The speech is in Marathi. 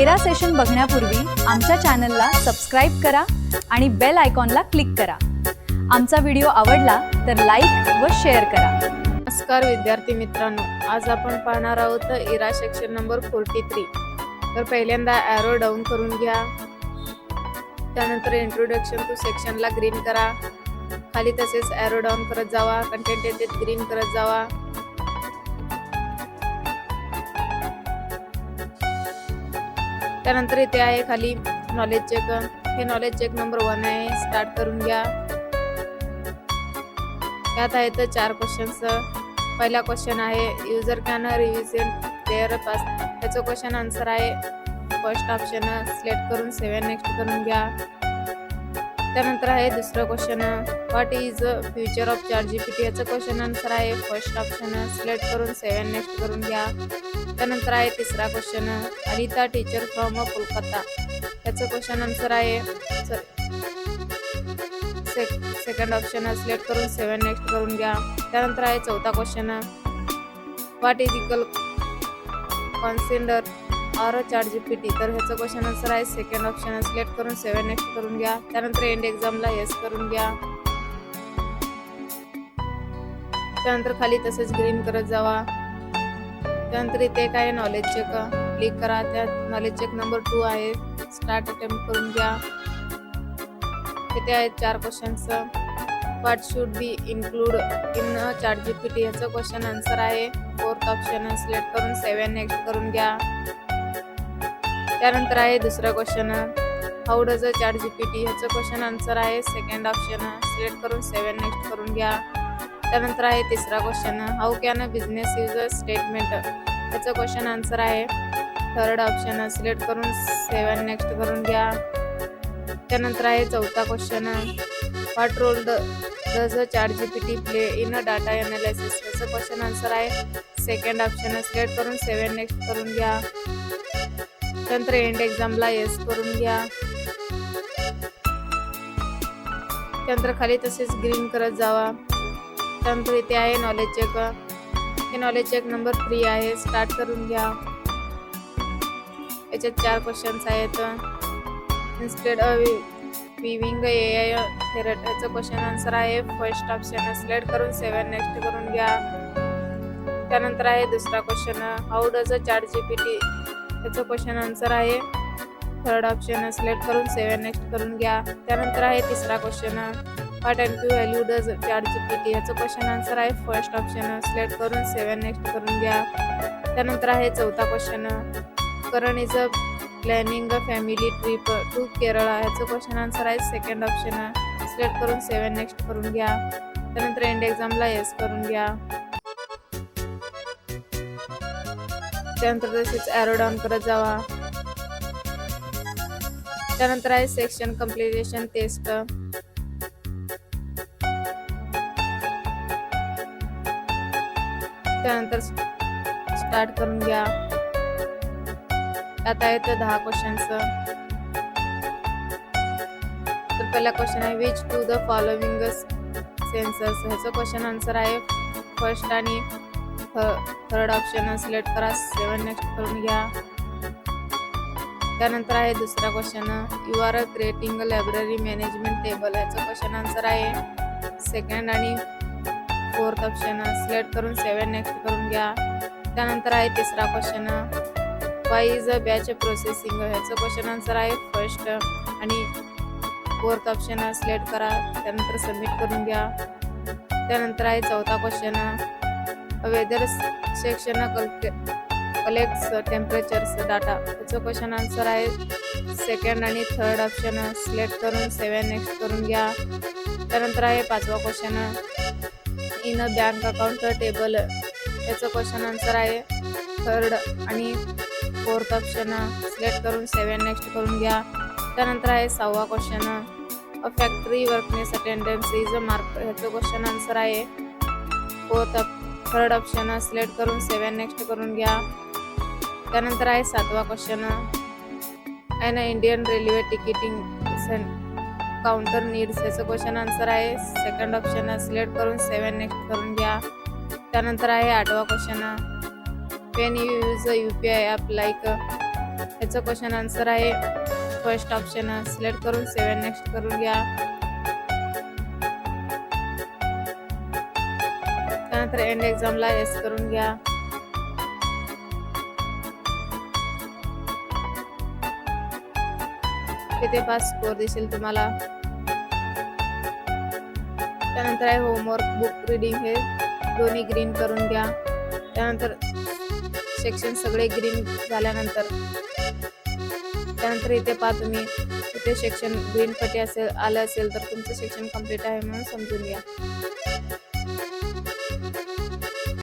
तेरा सेशन बघण्यापूर्वी आमच्या चॅनलला सबस्क्राईब करा आणि बेल आयकॉनला क्लिक करा। आमचा व्हिडिओ आवडला तर लाईक व शेअर करा। नमस्कार विद्यार्थी मित्रांनो, आज आपण पाहणार आहोत इरा सेक्शन नंबर 43। तर पहिल्यांदा ॲरो डाऊन करून घ्या, त्यानंतर इंट्रोडक्शन टू सेक्शनला ग्रीन करा, खाली तसेच ॲरो डाऊन करत जावा, कंटेंट येते ग्रीन करत जावा। त्यानंतर इथे आहे खाली नॉलेज चेक, हे नॉलेज चेक नंबर 1 आहे, स्टार्ट करून घ्या। यात आहेत 4 क्वेश्चन्स। पहिला क्वेश्चन आहे user can revision their past, त्याचं क्वेश्चन आन्सर आहे फर्स्ट ऑप्शन, सिलेक्ट करून 7 नेक्स्ट करून घ्या। त्यानंतर आहे दुसरं question what is future of ChatGPT, याचं क्वेश्चन आन्सर आहे फर्स्ट ऑप्शन, सिलेक्ट करून 7 नेक्स्ट करून घ्या। त्यानंतर आहे तिसरा question Anita teacher from Kolkata, याचं क्वेश्चन आन्सर आहे सेकंड ऑप्शन, सिलेक्ट करून 7 नेक्स्ट करून घ्या। त्यानंतर आहे चौथा question what is equal consider or ChatGPT, तर ह्याचं क्वेश्चन आन्सर आहे सेकंड ऑप्शन, सिलेक्ट करून 7 नेक्स्ट करून घ्या। त्यानंतर एंड एक्झामला येस करून घ्या। त्यानंतर खाली तसेच ग्रीन करत जावा। त्यानंतर इथे काय नॉलेज चेक क्लिक करा, त्यात नॉलेज चेक नंबर 2 आहे, स्टार्ट अटेम्प्ट करून घ्या। इथे आहेत 4 questions what should be include in ChatGPT, याचं क्वेश्चन आन्सर आहे फोर्थ ऑप्शन, सिलेक्ट करून 7 नेक्स्ट करून घ्या। त्यानंतर आहे दुसरा क्वेश्चन हाऊ डज ChatGPT, ह्याचं क्वेश्चन आन्सर आहे सेकंड ऑप्शन, सिलेक्ट करून 7 नेक्स्ट करून घ्या। त्यानंतर आहे तिसरा question how can business use statement, याचं क्वेश्चन आन्सर आहे थर्ड ऑप्शन, सिलेक्ट करून 7 नेक्स्ट करून घ्या। त्यानंतर आहे चौथा question what role does ChatGPT play in data analysis, याचं क्वेश्चन आन्सर आहे सेकंड ऑप्शन, सिलेक्ट करून 7 नेक्स्ट करून घ्या। त्यानंतर एंड एक्झामला येस करून घ्या। त्यानंतर खाली तसेच ग्रीन करत जावा। त्यानंतर इथे आहे नॉलेज चेक, हे नॉलेज चेक नंबर 3 आहे, स्टार्ट करून घ्या। याच्यात 4 क्वेश्चन्स आहेत इन्स्टेड विविंग AI थेरट, याचं क्वेश्चन आन्सर आहे फर्स्ट ऑप्शन, सिलेक्ट करून 7 नेक्स्ट करून घ्या। त्यानंतर आहे दुसरा क्वेश्चन हाऊ डज ChatGPT, याचं क्वेश्चन आन्सर आहे थर्ड ऑप्शन, सिलेक्ट करून 7 नेक्स्ट करून घ्या। त्यानंतर आहे तिसरा question what NQ value does ChatGPT, याचं क्वेश्चन आन्सर आहे फर्स्ट ऑप्शन, सिलेक्ट करून 7 नेक्स्ट करून घ्या। त्यानंतर आहे चौथा question Karan is a planning a family trip to Kerala, याचं क्वेश्चन आन्सर आहे सेकंड ऑप्शन, सिलेक्ट करून 7 नेक्स्ट करून घ्या। त्यानंतर एंड एक्झामला येस करून घ्या। त्यानंतर तसेच ॲरो डाऊन करत जावा। त्यानंतर आहे सेक्शन कंप्लिटेशन टेस्ट, त्यानंतर स्टार्ट करून घ्या। आता आहेत 10 क्वेश्चन्स। तर पहिला क्वेश्चन आहे which to the following sensors, ह्याचं क्वेश्चन आन्सर आहे फर्स्ट आणि थर्ड ऑप्शन, सिलेक्ट करा 7 नेक्स्ट करून घ्या। त्यानंतर आहे दुसरा question you are creating a library management table, ह्याचं क्वेश्चन आन्सर आहे सेकंड आणि फोर्थ ऑप्शन, सिलेक्ट करून 7 नेक्स्ट करून घ्या। त्यानंतर आहे तिसरा question why is a batch processing, ह्याचं क्वेश्चन आन्सर आहे फर्स्ट आणि फोर्थ ऑप्शन, सिलेक्ट करा, त्यानंतर सबमिट करून घ्या। त्यानंतर आहे चौथा question whether section collects temperatures data, याचं क्वेश्चन आन्सर आहे सेकंड आणि थर्ड ऑप्शन, सिलेक्ट करून 7 नेक्स्ट करून घ्या। त्यानंतर आहे पाचवा question in a bank account table, याचं क्वेश्चन आन्सर आहे थर्ड आणि फोर्थ ऑप्शन, सिलेक्ट करून 7 नेक्स्ट करून घ्या। त्यानंतर आहे 6वा question a factory workers attendance is a mark, ह्याचं क्वेश्चन आन्सर आहे थर्ड ऑप्शन, सिलेक्ट करून 7 नेक्स्ट करून घ्या। त्यानंतर आहे 7वा question an Indian railway ticketing counter needs, याचं क्वेश्चन आन्सर आहे सेकंड ऑप्शन, सिलेक्ट करून 7 नेक्स्ट करून घ्या। त्यानंतर आहे 8वा question when you use UPI app like याचं क्वेश्चन आन्सर आहे फर्स्ट ऑप्शन. सिलेक्ट करून 7 नेक्स्ट करून घ्या. त्यानंतर एंड एक्झामला येस करून घ्या. इथे 5 स्कोर दिसेल तुम्हाला. त्यानंतर आहे होमवर्क बुक रीडिंग, हे दोन्ही ग्रीन करून घ्या. त्यानंतर सेक्शन सगळे ग्रीन झाल्यानंतर त्यानंतर इथे पहा तुम्ही, इथे सेक्शन ग्रीन पट्टी आलं असेल तर तुमचं सेक्शन कंप्लीट आहे म्हणून समजून घ्या.